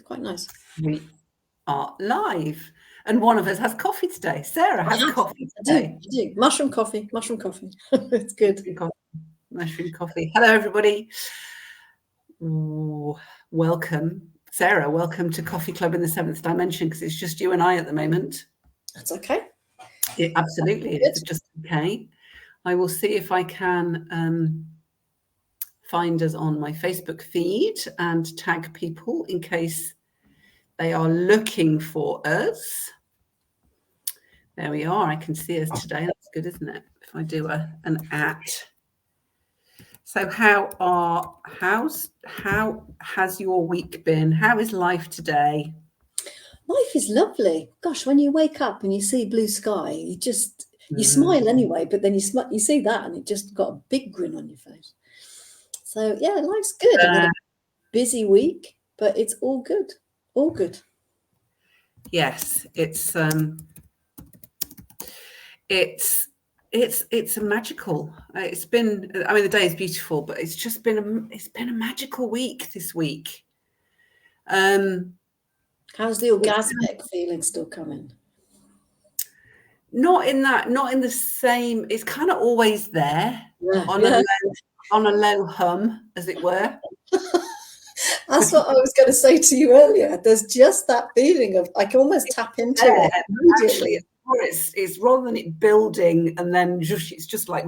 Quite nice. We are live, and one of us has coffee today. Sarah has coffee today. I do. Mushroom coffee. It's good. Mushroom coffee. Hello, everybody. Ooh, welcome, Sarah. Welcome to Coffee Club in the Seventh Dimension, because it's just you and I at the moment. That's okay. It absolutely is just okay. I will see if I can find us on my Facebook feed and tag people in case they are looking for us. There we are. I can see us today. That's good, isn't it? If I do an @ So how has your week been? How is life today? Life is lovely. Gosh, when you wake up and you see blue sky, you smile anyway, but then you see that and it just got a big grin on your face. So yeah, life's good. I've had a busy week, but it's all good. All good. Yes, it's a magical. It's been. I mean, the day is beautiful, but it's just been a magical week this week. How's the orgasmic feeling still coming? Not in the same. It's kind of always there on a low hum, as it were. That's what I was going to say to you earlier. There's just that feeling of I can almost tap into it. Actually, it's rather than it building and then it's just like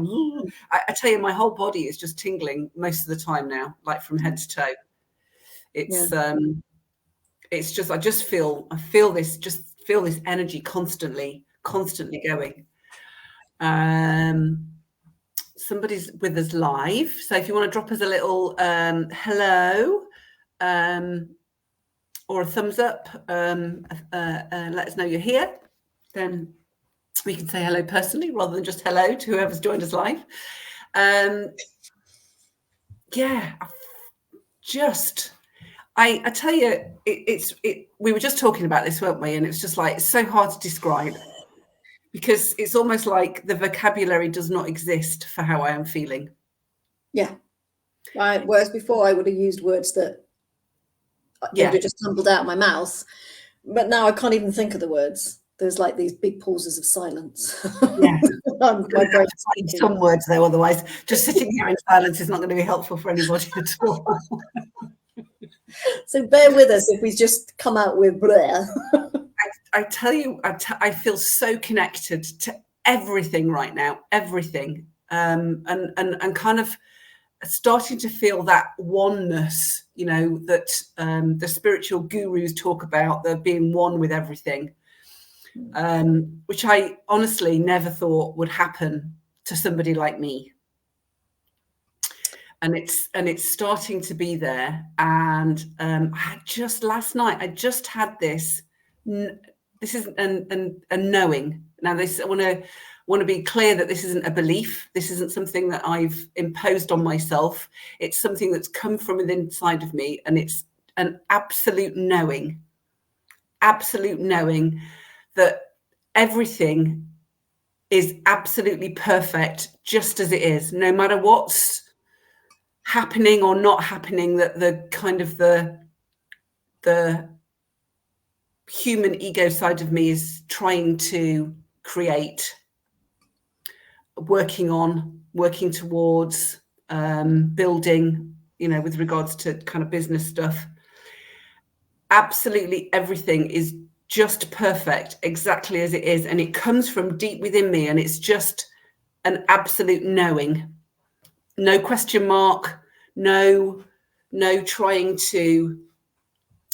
I tell you, my whole body is just tingling most of the time now, like from head to toe. It's just I feel this energy constantly going. Somebody's with us live, so if you want to drop us a little hello or a thumbs up, let us know you're here, then we can say hello personally rather than just hello to whoever's joined us live. I tell you, we were just talking about this, weren't we? And it's just like, it's so hard to describe because it's almost like the vocabulary does not exist for how I am feeling. Yeah. Whereas before I would have used words that would have just tumbled out of my mouth. But now I can't even think of the words. There's like these big pauses of silence. Yeah. Some words though, otherwise just sitting here in silence is not going to be helpful for anybody at all. So bear with us if we just come out with bleh. I tell you, I feel so connected to everything right now, everything, and kind of starting to feel that oneness, you know, that the spiritual gurus talk about, the being one with everything, which I honestly never thought would happen to somebody like me. And it's starting to be there. And last night I just had this. This is a knowing. Now, I want to be clear that this isn't a belief. This isn't something that I've imposed on myself. It's something that's come from within inside of me, and it's an absolute knowing that everything is absolutely perfect just as it is, no matter what's happening or not happening, that the kind of the human ego side of me is trying to create, working towards, building, you know, with regards to kind of business stuff. Absolutely everything is just perfect, exactly as it is, and it comes from deep within me, and it's just an absolute knowing. No question mark, no trying to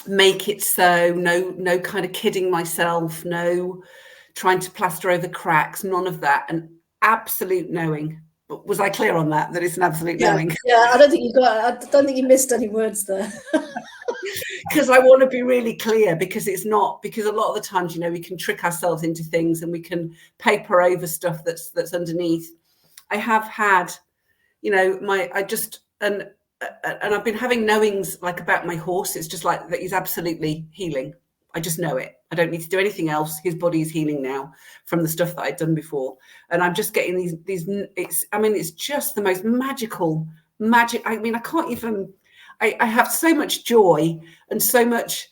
make it so, no kind of kidding myself, no trying to plaster over cracks, none of that. An absolute knowing. Was I clear on that it's an absolute knowing? Yeah, I don't think you missed any words there. Because I want to be really clear, because it's not, because a lot of the times, you know, we can trick ourselves into things and we can paper over stuff that's underneath. I have had, you know, and I've been having knowings like about my horse. It's just like that he's absolutely healing. I just know it. I don't need to do anything else. His body is healing now from the stuff that I'd done before. And I'm just getting these, it's just the most magic. I mean, I have so much joy and so much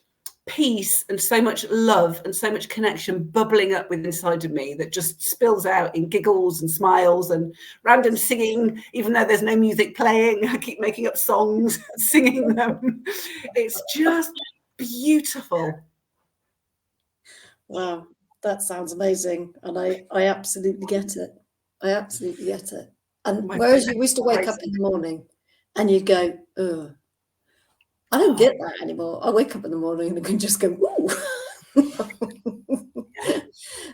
peace and so much love and so much connection bubbling up within inside of me that just spills out in giggles and smiles and random singing, even though there's no music playing. I keep making up songs, singing them. It's just beautiful. Wow, that sounds amazing. And I absolutely get it. I absolutely get it. And whereas you used to wake up in the morning and you'd go, ugh, I don't get that anymore. I wake up in the morning and I can just go, ooh.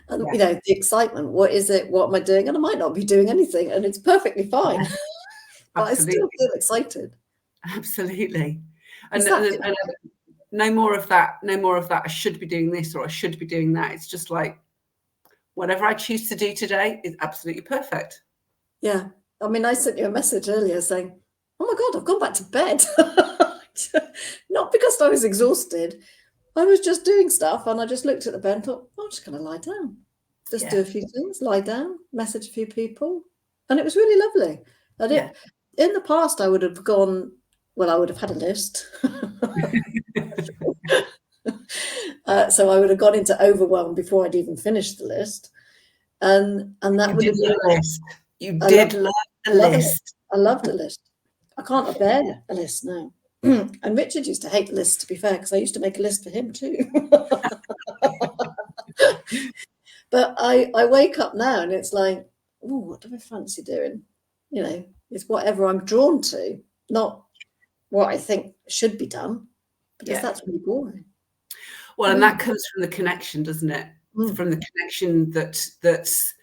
And, you know, the excitement, what is it? What am I doing? And I might not be doing anything and it's perfectly fine. But I still feel excited. Absolutely. And no more of that. I should be doing this or I should be doing that. It's just like, whatever I choose to do today is absolutely perfect. Yeah. I mean, I sent you a message earlier saying, oh my God, I've gone back to bed. Not because I was exhausted. I was just doing stuff and I just looked at the bed and thought, I'm just going to lie down. Just do a few things, lie down, message a few people. And it was really lovely. In the past, I would have gone, well, I would have had a list. So I would have gone into overwhelm before I'd even finished the list. And that would have been a list. You did love a list. I loved a list. I can't bear a list now. And Richard used to hate lists, to be fair, because I used to make a list for him too. But I wake up now and it's like, oh, what do I fancy doing? You know, it's whatever I'm drawn to, not what I think should be done, because that's really boring. Well, and that comes from the connection, doesn't it? From the connection that's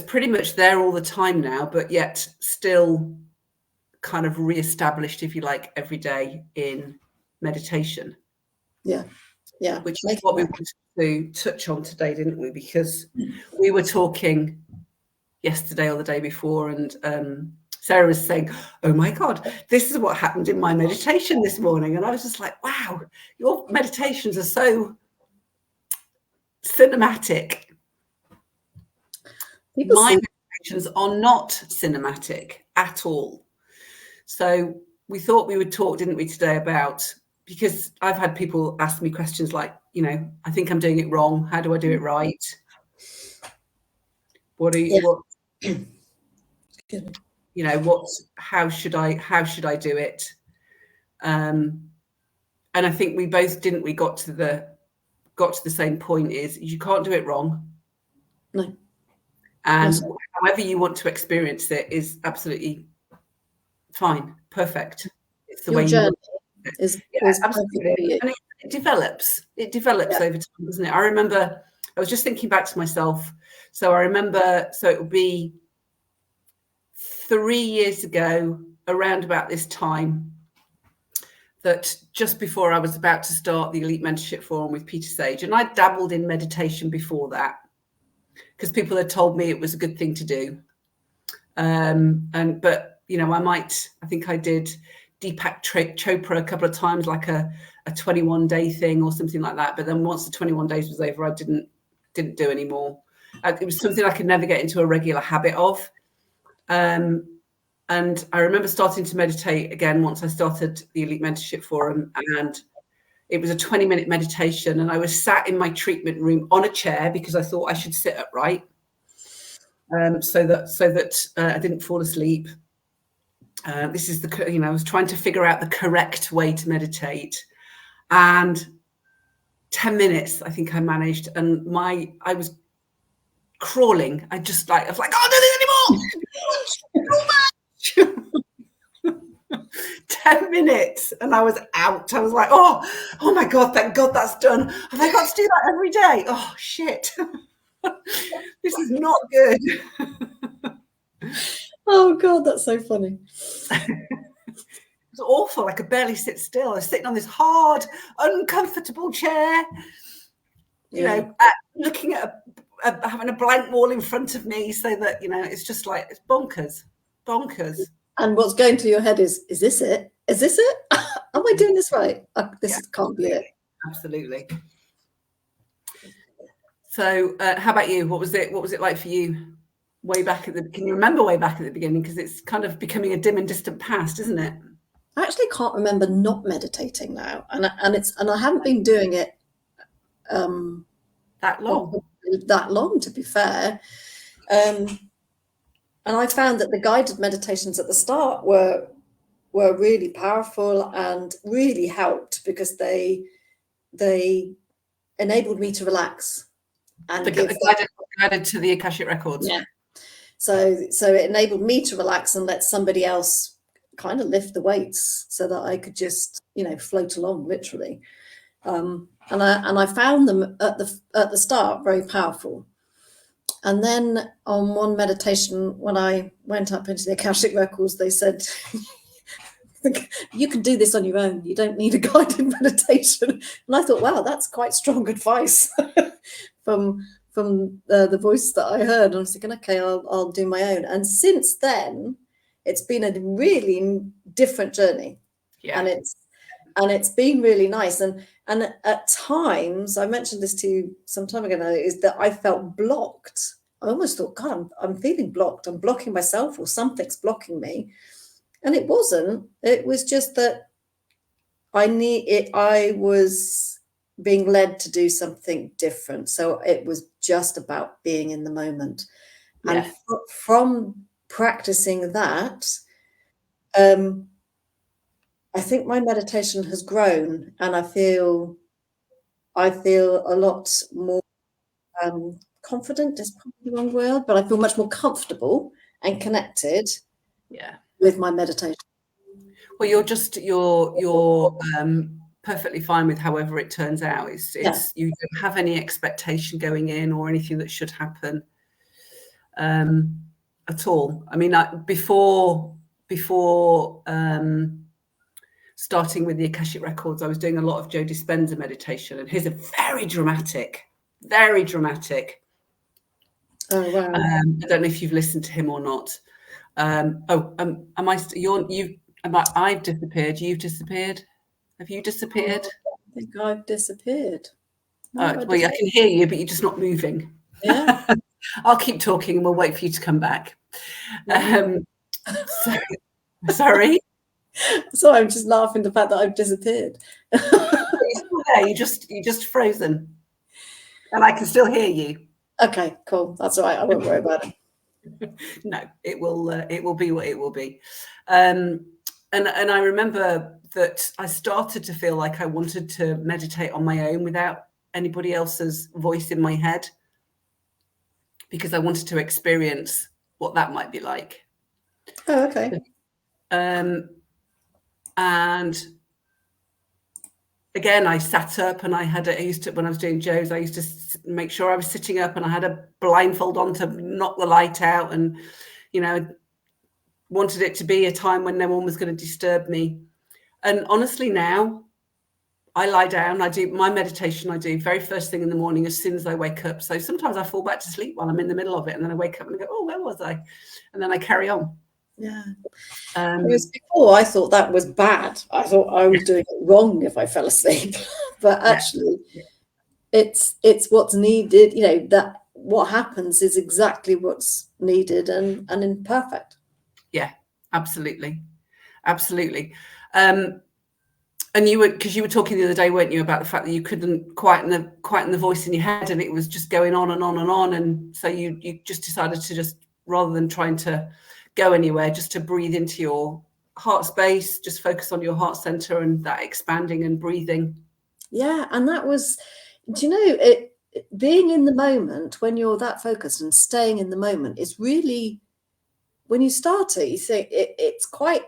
pretty much there all the time now, but yet still kind of re-established, if you like, every day in meditation. Yeah. Which is what we wanted to touch on today, didn't we? Because we were talking yesterday or the day before, and Sarah was saying, oh my God, this is what happened in my meditation this morning. And I was just like, wow, your meditations are so cinematic. My meditations are not cinematic at all. So we thought we would talk, didn't we, today about, because I've had people ask me questions like, you know, I think I'm doing it wrong. How do I do it right? You know, how should I do it? And I think we both, didn't we, got to the same point, is you can't do it wrong. No. And however you want to experience it is absolutely fine, perfect. It's the way you want it. Is absolutely. And it develops over time, doesn't it? I remember, I was just thinking back to myself. So I remember, so it would be 3 years ago, around about this time, that just before I was about to start the Elite Mentorship Forum with Peter Sage, and I dabbled in meditation before that, because people had told me it was a good thing to do. But you know, I think I did Deepak Chopra a couple of times, like a 21-day thing or something like that. But then once the 21 days was over, I didn't do anymore. It was something I could never get into a regular habit of. And I remember starting to meditate again once I started the Elite Mentorship Forum, and it was a 20-minute meditation, and I was sat in my treatment room on a chair because I thought I should sit upright, so that I didn't fall asleep. This is I was trying to figure out the correct way to meditate, and 10 minutes I think I managed, and I was crawling. I was like, I can't do this anymore. 10 minutes and I was out. I was like, oh my God, thank God that's done. Have I got to do that every day? Oh shit. This is not good. Oh God, that's so funny. It was awful. I could barely sit still. I was sitting on this hard, uncomfortable chair, you know, looking at having a blank wall in front of me, so that, you know, it's just like, it's bonkers. And what's going through your head is this it? Is this it? Am I doing this right? This can't be it. Absolutely. So how about you? What was it like for you? can you remember way back at the beginning? Because it's kind of becoming a dim and distant past, isn't it? I actually can't remember not meditating now, and I haven't been doing it That long. that long, to be fair. And I found that the guided meditations at the start were really powerful and really helped, because they enabled me to relax and guided to the Akashic Records. Yeah. So it enabled me to relax and let somebody else kind of lift the weights, so that I could just, float along, literally. And I found them at the start very powerful. And then on one meditation, when I went up into the Akashic Records, they said, you can do this on your own. You don't need a guided meditation. And I thought, wow, that's quite strong advice from the voice that I heard. And I was thinking, okay, I'll do my own. And since then, it's been a really different journey. Yeah. And it's been really nice. And at times, I mentioned this to you some time ago now, is that I felt blocked. I almost thought, God, I'm feeling blocked. I'm blocking myself, or something's blocking me. And it wasn't. It was just that I was being led to do something different. So it was just about being in the moment. Yeah. And from practicing that, I think my meditation has grown, and I feel a lot more confident is probably the wrong word, but I feel much more comfortable and connected with my meditation. Well, you're perfectly fine with however it turns out. You don't have any expectation going in or anything that should happen at all. I mean, before starting with the Akashic Records, I was doing a lot of Joe Dispenza meditation, and his are very dramatic. Oh wow! I don't know if you've listened to him or not. I've disappeared. You've disappeared. Have you disappeared? I think I've disappeared. I can hear you, but you're just not moving. Yeah. I'll keep talking and we'll wait for you to come back. Sorry. So I'm just laughing at the fact that I've disappeared. You're still there. You just frozen, and I can still hear you. Okay, cool. That's all right. I won't worry about it. No, it will be what it will be. And I remember that I started to feel like I wanted to meditate on my own without anybody else's voice in my head, because I wanted to experience what that might be like. Oh, okay. And again, I sat up, and when I was doing Joe's, I used to make sure I was sitting up, and I had a blindfold on to knock the light out, and wanted it to be a time when no one was going to disturb me. And honestly, now I lie down, I do my meditation, I do very first thing in the morning as soon as I wake up. So sometimes I fall back to sleep while I'm in the middle of it, and then I wake up and I go, oh, where was I? And then I carry on. Yeah. Before I thought that was bad. I thought I was doing it wrong if I fell asleep. But actually, it's what's needed. That what happens is exactly what's needed and imperfect. Yeah, absolutely. And you were talking the other day, weren't you, about the fact that you couldn't quieten the voice in your head, and it was just going on and on and on, and so you just decided to, just rather than trying to go anywhere, just to breathe into your heart space, just focus on your heart center and that expanding and breathing. Yeah, and that was, being in the moment when you're that focused and staying in the moment is really, when you start it, you think it's quite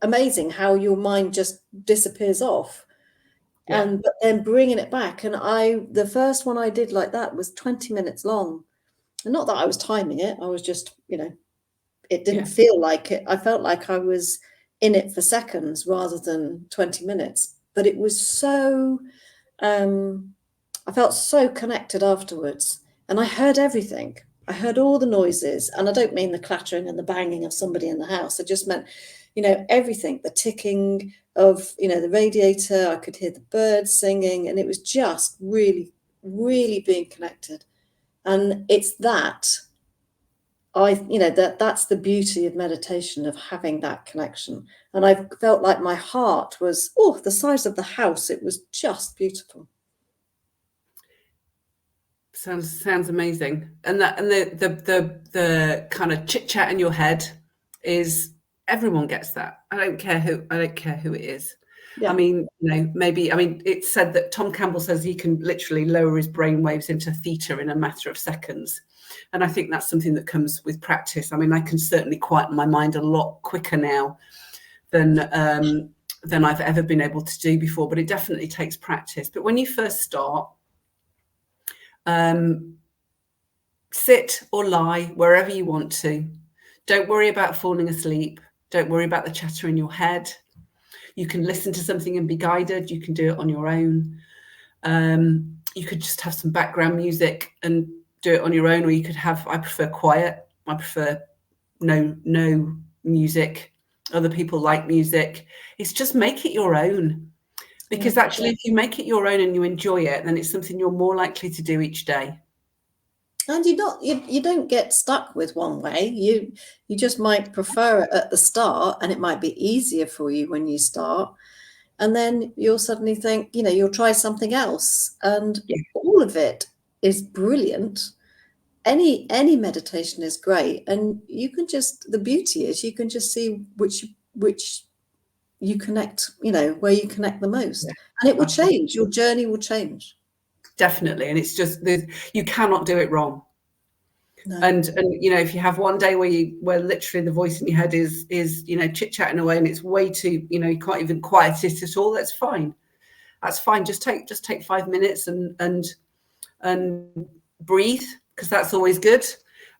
amazing how your mind just disappears off. But then bringing it back, and the first one I did like that was 20 minutes long, and not that I was timing it, I was just it didn't feel like it. I felt like I was in it for seconds rather than 20 minutes, but it was so I felt so connected afterwards, and I heard everything. I heard all the noises, and I don't mean the clattering and the banging of somebody in the house. I just meant everything, the ticking of, the radiator. I could hear the birds singing, and it was just really, really being connected. And it's that that's the beauty of meditation, of having that connection. And I felt like my heart was, the size of the house. It was just beautiful. Sounds amazing. And the kind of chit chat in your head is, everyone gets that. I don't care who it is. Yeah. I mean, it's said that Tom Campbell says he can literally lower his brain waves into theta in a matter of seconds. And I think that's something that comes with practice. I mean, I can certainly quieten my mind a lot quicker now than I've ever been able to do before, but it definitely takes practice. But when you first start, sit or lie wherever you want to. Don't worry about falling asleep. Don't worry about the chatter in your head. You can listen to something and be guided. You can do it on your own. You could just have some background music and do it on your own, or you could have, I prefer quiet. I prefer no music. Other people like music. It's just make it your own. Because actually, if you make it your own and you enjoy it, then it's something you're more likely to do each day. And you don't get stuck with one way. You just might prefer it at the start, and it might be easier for you when you start. And then you'll suddenly think, you'll try something else. And all of it is brilliant. Any meditation is great. And the beauty is you can just see which you connect, where you connect the most. And it will change. Your journey will change. Definitely. And it's just, you cannot do it wrong. No. And if you have one day where literally the voice in your head is chit-chatting away, and it's way too, you can't even quiet it at all, that's fine. Just take 5 minutes and breathe, because that's always good.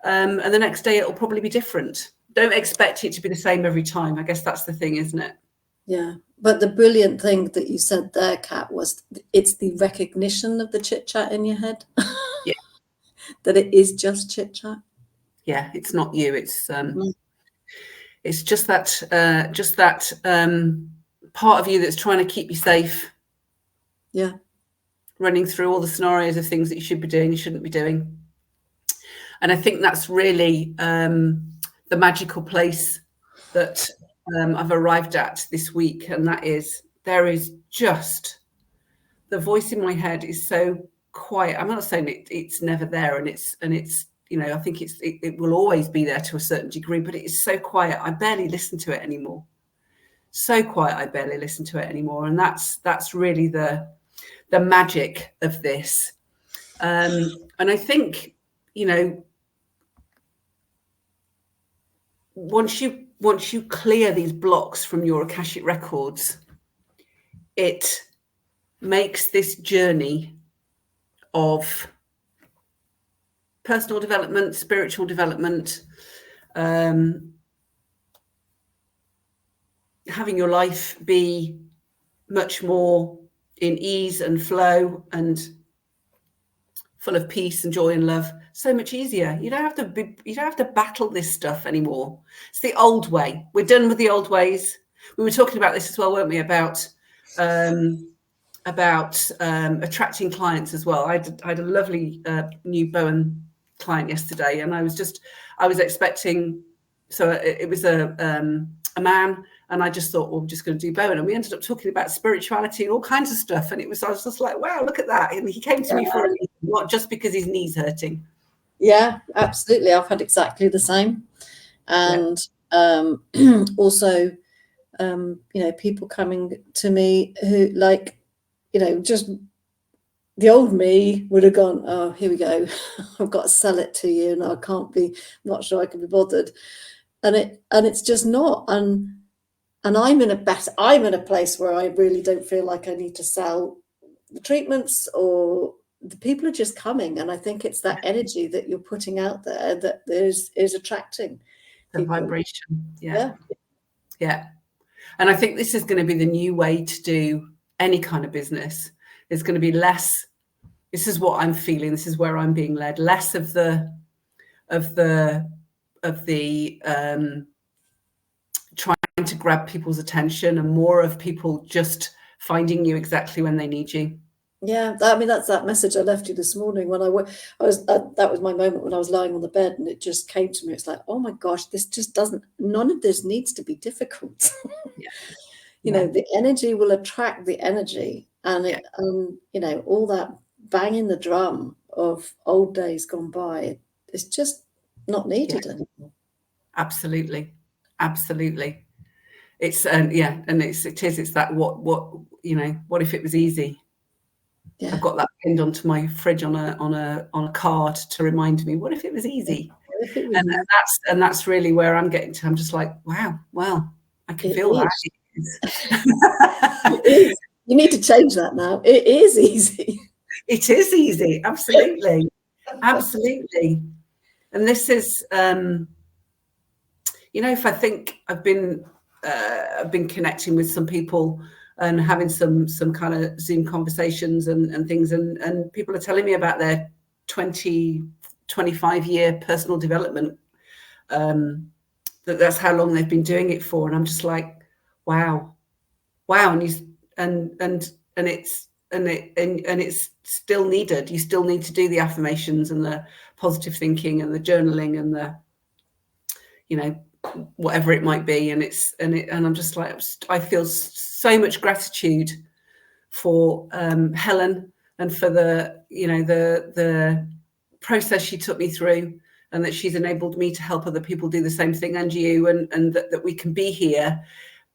And the next day it'll probably be different. Don't expect it to be the same every time. I guess that's the thing, isn't it? Yeah. But the brilliant thing that you said there, Kat, was it's the recognition of the chit-chat in your head. Yeah. That it is just chit-chat. Yeah, it's not you. It's just that part of you that's trying to keep you safe. Yeah. Running through all the scenarios of things that you should be doing, you shouldn't be doing. And I think that's really the magical place that I've arrived at this week. And that is, there is just, the voice in my head is so quiet. I'm not saying it's never there, and it's I think it will always be there to a certain degree, but it is so quiet. I barely listen to it anymore. So quiet, I barely listen to it anymore. And that's really the magic of this. And I think, once you clear these blocks from your Akashic records, it makes this journey of personal development, spiritual development, having your life be much more in ease and flow and full of peace and joy and love, so much easier. You don't have to battle this stuff anymore. It's the old way. We're done with the old ways. We were talking about this as well, weren't we? About attracting clients as well. I had a lovely new Bowen client yesterday, and I was expecting, so it was a man, and I just thought, well, I'm just going to do Bowen, and we ended up talking about spirituality and all kinds of stuff, and I was just like, wow, look at that. And he came to me for a reason, not just because his knee's hurting. Yeah, absolutely. I've had exactly the same. And also people coming to me who, like, just the old me would have gone, oh, here we go. I've got to sell it to you, and not sure I can be bothered. And it's just not. And I'm in a place where I really don't feel like I need to sell the treatments, or the people are just coming. And I think it's that energy that you're putting out there that is attracting the people. Vibration. Yeah. And I think this is going to be the new way to do any kind of business. It's going to be less, this is what I'm feeling, this is where I'm being led, less of the trying to grab people's attention, and more of people just finding you exactly when they need you. Yeah, I mean that's that message I left you this morning when I was that was my moment when I was lying on the bed and it just came to me. It's like, oh my gosh, this just doesn't. None of this needs to be difficult. Yeah. You know, the energy will attract the energy, and it, you know, all that banging the drum of old days gone by is just not needed anymore. Absolutely, absolutely. It's and it's that what you know, what if it was easy? Yeah. I've got that pinned onto my fridge on a card to remind me, what if it was easy? What if it was easy? And that's really where I'm getting to. I'm just like, wow, well, I can It feel that. is. It is. You need to change that now. It is easy. It is easy, absolutely. Absolutely. And this is you know, if I think I've been connecting with some people and having some kind of Zoom conversations and things, and people are telling me about their 20, 25-year personal development. That's how long they've been doing it for, and I'm just like, wow, and it's still needed. You still need to do the affirmations and the positive thinking and the journaling and the, you know, whatever it might be. And I'm just like, I feel so much gratitude for Helen and for the, you know, the process she took me through, and that she's enabled me to help other people do the same thing, and you, and that we can be here.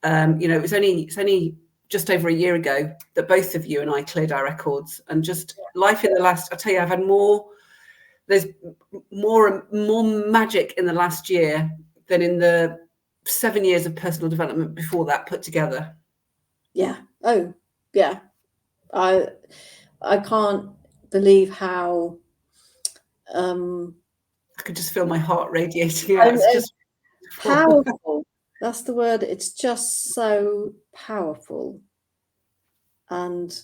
You know, it's only just over a year ago that both of you and I cleared our records, and just life in the last, I tell you, I've had there's more magic in the last year than in the 7 years of personal development before that put together. Yeah. Oh, yeah. I can't believe how I could just feel my heart radiating out. It's just powerful. That's the word. It's just so powerful and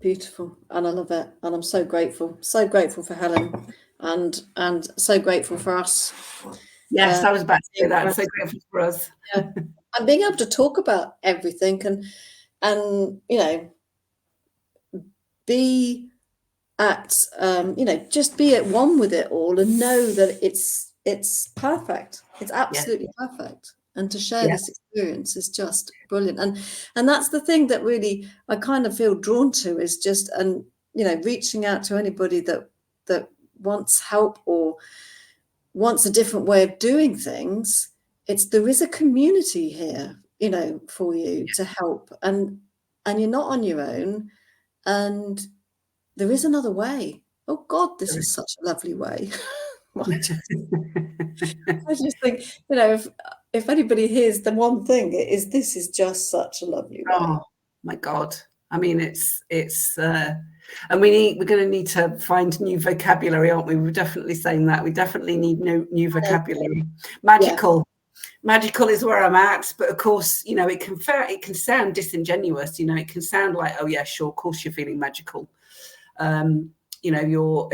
beautiful, and I love it. And I'm so grateful for Helen, and so grateful for us. Yes, I was about to say that. I'm so grateful for us. Yeah. And being able to talk about everything and you know, be at you know, just be at one with it all and know that it's perfect. It's absolutely perfect. And to share this experience is just brilliant. And that's the thing that really I kind of feel drawn to, is just, and you know, reaching out to anybody that wants help or wants a different way of doing things. There is a community here, you know, for you to help, and you're not on your own, and there is another way. Oh God, this is such a lovely way. I just think, you know, if anybody hears the one thing, it is, this is just such a lovely way. Oh my God. I mean, it's and we're going to need to find new vocabulary, aren't we? We're definitely saying that. We definitely need new vocabulary. Magical. Magical is where I'm at, but of course, you know, it can sound disingenuous. You know, it can sound like, oh yeah, sure, of course you're feeling magical. You know,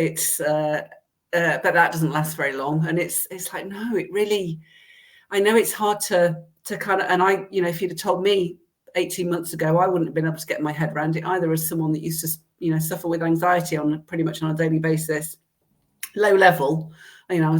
but that doesn't last very long, and it's like, no, it really. I know it's hard to kind of, and you know, if you'd have told me 18 months ago, I wouldn't have been able to get my head around it either, as someone that used to, you know, suffer with anxiety pretty much on a daily basis, low level. You know, I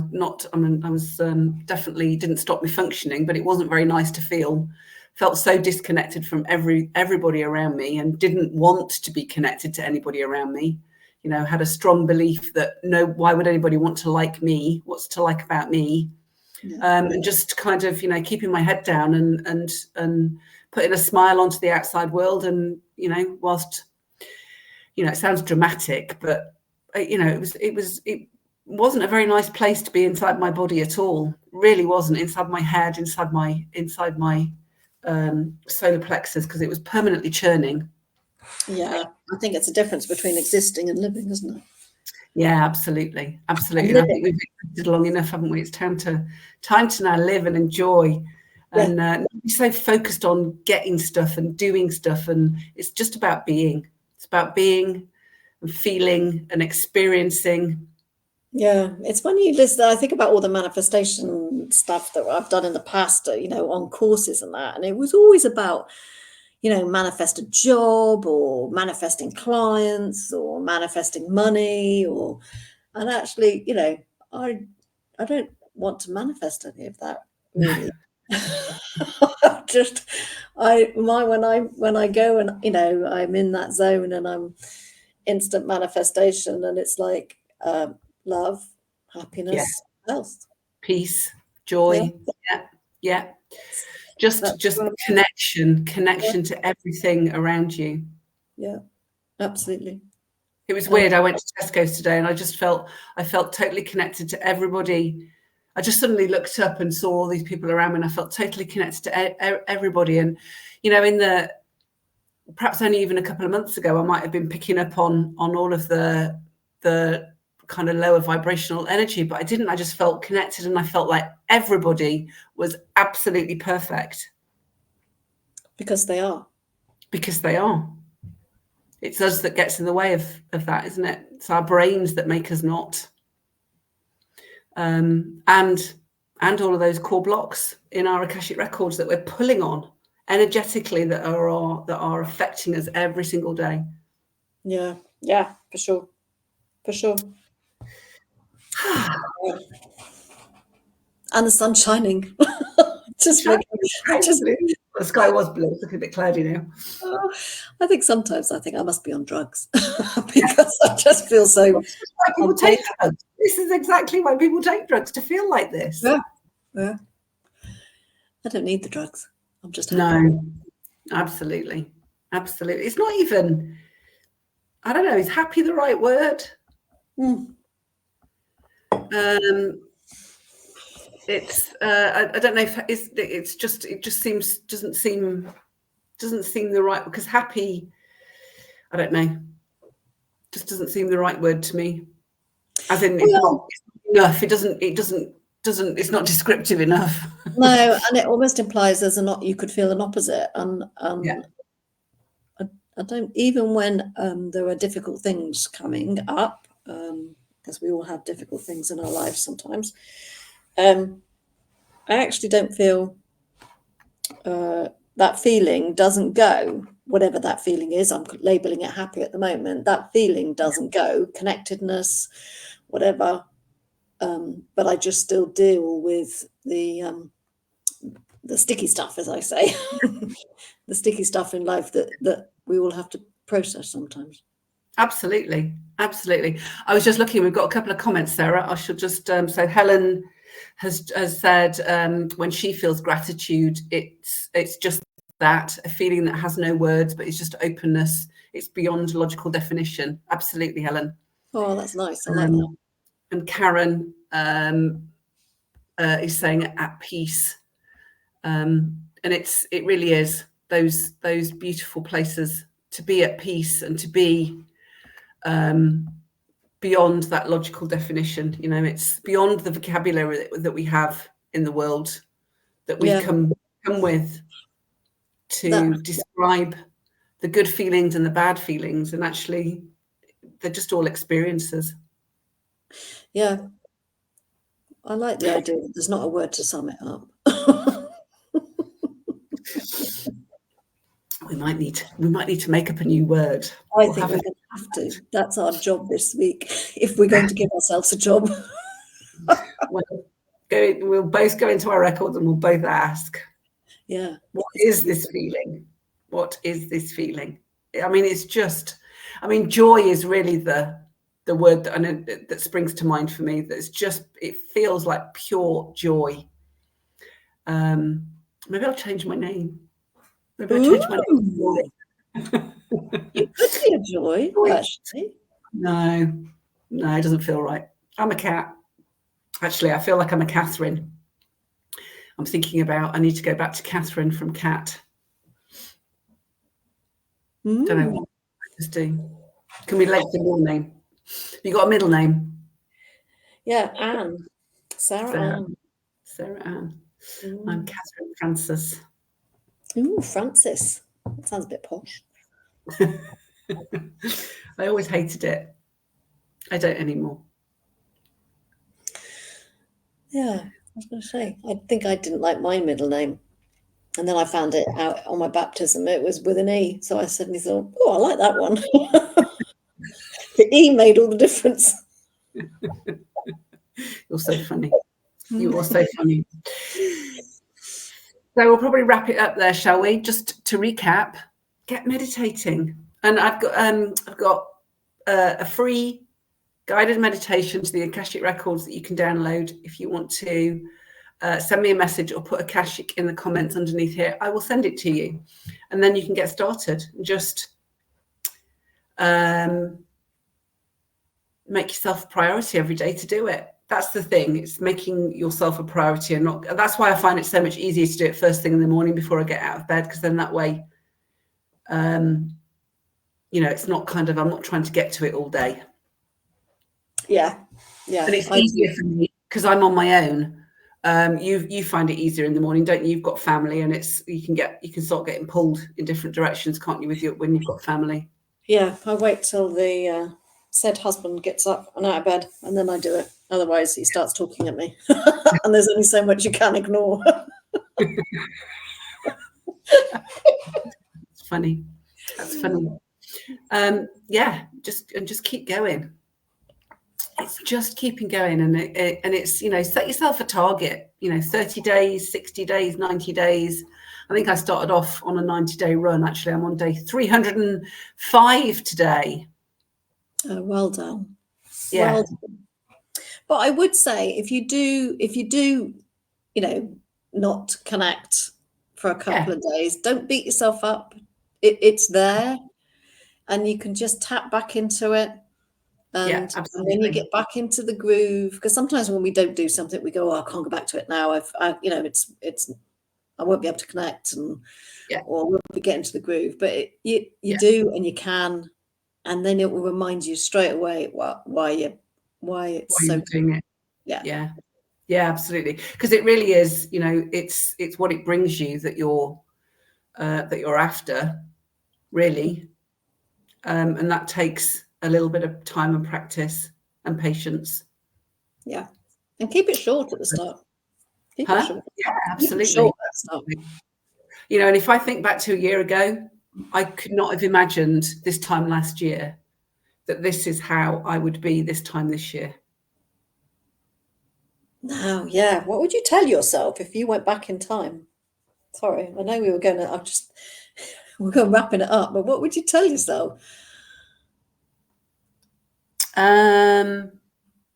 was definitely didn't stop me functioning, but it wasn't very nice to felt so disconnected from everybody around me, and didn't want to be connected to anybody around me. You know, had a strong belief that why would anybody want to like me? What's to like about me? And just kind of, you know, keeping my head down and putting a smile onto the outside world. And, you know, whilst, you know, it sounds dramatic, but, you know, it wasn't a very nice place to be inside my body at all. Really wasn't. Inside my head, inside my solar plexus, because it was permanently churning. Yeah, I think it's a difference between existing and living, isn't it? Yeah, absolutely. And I think we've existed long enough, haven't we? It's time to now live and enjoy, and not be so focused on getting stuff and doing stuff. And it's just about being. It's about being and feeling and experiencing. Yeah, it's when you listen, I think about all the manifestation stuff that I've done in the past, you know, on courses and that, and it was always about, manifest a job or manifesting clients or manifesting money and actually, I don't want to manifest any of that really. Just when I go and I'm in that zone and I'm instant manifestation and it's like love, happiness, health, peace, yeah, joy. Yeah. Just what connection to everything around you. Yeah, absolutely. It was weird. I went to Tesco's today and I felt totally connected to everybody. I just suddenly looked up and saw all these people around me and I felt totally connected to everybody. And, perhaps only even a couple of months ago, I might have been picking up on all of the kind of lower vibrational energy, but I didn't. I just felt connected and I felt like everybody was absolutely perfect. Because they are. Because they are. It's us that gets in the way of that, isn't it? It's our brains that make us not. And all of those core blocks in our Akashic records that we're pulling on energetically that are affecting us every single day. Yeah, for sure. And the sun's shining. The sky was blue. It's looking a bit cloudy now. I think sometimes I must be on drugs because I just feel so. Why people take drugs. This is exactly why people take drugs, to feel like this. Yeah. I don't need the drugs. I'm just happy. No, absolutely. It's not even. I don't know. Is happy the right word? It's. I don't know if it's just. It just doesn't seem the right, because happy. I don't know. Just doesn't seem the right word to me. As in, it's not enough. It doesn't. It's not descriptive enough. No, and it almost implies you could feel an opposite. And I don't, even when there are difficult things coming up, because we all have difficult things in our lives sometimes. I actually don't feel that feeling doesn't go. Whatever that feeling is, I'm labeling it happy at the moment. That feeling doesn't go. Connectedness, whatever. But I just still deal with the sticky stuff, as I say, the sticky stuff in life that we all have to process sometimes. Absolutely. I was just looking. We've got a couple of comments, Sarah. I should just say Helen has said when she feels gratitude, it's just that, a feeling that has no words, but it's just openness. It's beyond logical definition. Absolutely, Helen. Oh, that's nice. I like that. And Karen is saying at peace, and it really is those beautiful places to be at peace and to be beyond that logical definition. It's beyond the vocabulary that we have in the world that we've come with to describe the good feelings and the bad feelings, and actually they're just all experiences. Yeah, I like the idea that there's not a word to sum it up. We might need to make up a new word. I think we're going to have to. That's our job this week, if we're going to give ourselves a job. We'll both go into our records and we'll both ask, what is this feeling? What is this feeling? I mean, it's just, joy is really the word that springs to mind for me. That's just, it feels like pure joy. Maybe I'll change my name. Maybe I'll change my name. You could be a joy, actually. No, it doesn't feel right. I'm a cat. Actually, I feel like I'm a Catherine. I'm thinking about, I need to go back to Catherine from Cat. Don't know what I just do. Can we lengthen your name? Have you got a middle name? Yeah, Anne. Sarah Anne. I'm Catherine Frances. Ooh, Frances. That sounds a bit posh. I always hated it. I don't anymore. Yeah, I was going to say, I think I didn't like my middle name. And then I found it out on my baptism. It was with an E. So I suddenly thought, oh, I like that one. The E made all the difference. You're so funny. You are so funny. So we'll probably wrap it up there, shall we? Just to recap, get meditating. And I've got a free guided meditation to the Akashic Records that you can download if you want to send me a message or put Akashic in the comments underneath here. I will send it to you, and then you can get started. Just make yourself a priority every day to do it. That's the thing. It's making yourself a priority, and not. That's why I find it so much easier to do it first thing in the morning before I get out of bed, because then that way, it's not kind of, I'm not trying to get to it all day. Yeah. And it's easier for me because I'm on my own. You find it easier in the morning, don't you? You've got family, and you can start getting pulled in different directions, can't you, when you've got family? Yeah, I wait till the said husband gets up and out of bed, and then I do it. Otherwise, he starts talking at me, and there's only so much you can ignore. It's funny. That's funny. Just keep going. It's just keeping going, and it's set yourself a target. 30 days, 60 days, 90 days. I think I started off on a 90-day run. Actually, I'm on day 305 today. Oh, well done. Yeah. Well done. But I would say if you do, not connect for a couple of days, don't beat yourself up. It's there, and you can just tap back into it. And then you get back into the groove, because sometimes when we don't do something, we go, oh, I can't go back to it now. I won't be able to connect, or we'll be getting to the groove. But you do, and you can, and then it will remind you straight away why it's so doing it. Yeah, absolutely. Because it really is, it's what it brings you that you're after, really, and that takes a little bit of time and practice and patience. Yeah, and keep it short at the start. Keep it short. Yeah, absolutely. Keep it short at the start. And if I think back to a year ago, I could not have imagined this time last year that this is how I would be this time this year. No, yeah. What would you tell yourself if you went back in time? Sorry, I know we're going wrapping it up, but what would you tell yourself?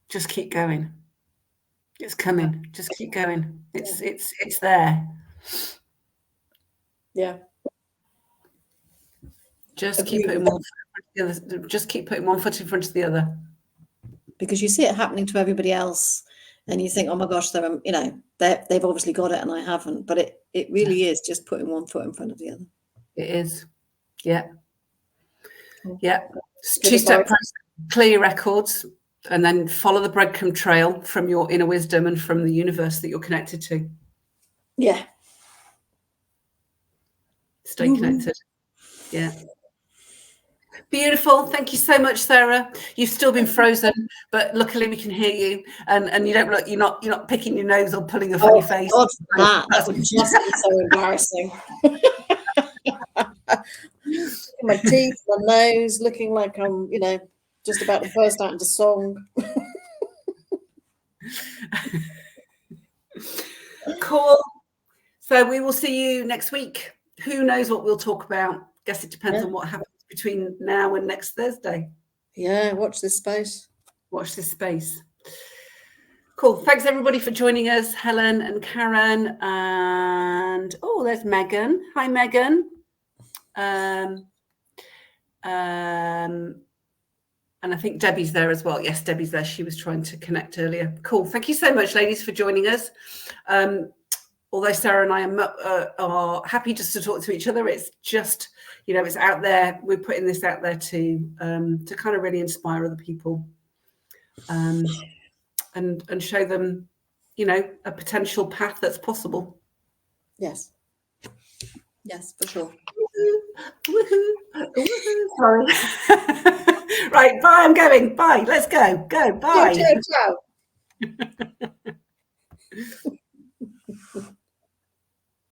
Just keep going. It's coming. Just keep going. It's there. Yeah. Just keep putting one foot in front of the other. Because you see it happening to everybody else, and you think, oh my gosh, they've obviously got it and I haven't. But it really is just putting one foot in front of the other. It is. Yeah. Yeah. Two-step process. Clear your records, and then follow the breadcrumb trail from your inner wisdom and from the universe that you're connected to. Yeah. Stay connected. Yeah. Beautiful. Thank you so much, Sarah. You've still been frozen, but luckily we can hear you, and you don't look. You're not picking your nose or pulling a funny face. God, that would just be so embarrassing. My teeth, my nose, looking like I'm, just about to burst out into song. Cool. So we will see you next week. Who knows what we'll talk about? Guess it depends on what happens between now and next Thursday. Yeah, watch this space. Watch this space. Cool. Thanks everybody for joining us, Helen and Karen, and there's Megan. Hi, Megan. And I think Debbie's there as well. Yes, Debbie's there. She was trying to connect earlier. Cool. Thank you so much, ladies, for joining us. Although Sarah and I are happy just to talk to each other, it's just, it's out there. We're putting this out there to kind of really inspire other people, and show them, a potential path that's possible. Yes. Yes, for sure. Woohoo. Sorry. Right, bye, I'm going. Bye, let's go. Go, bye. Ciao, ciao.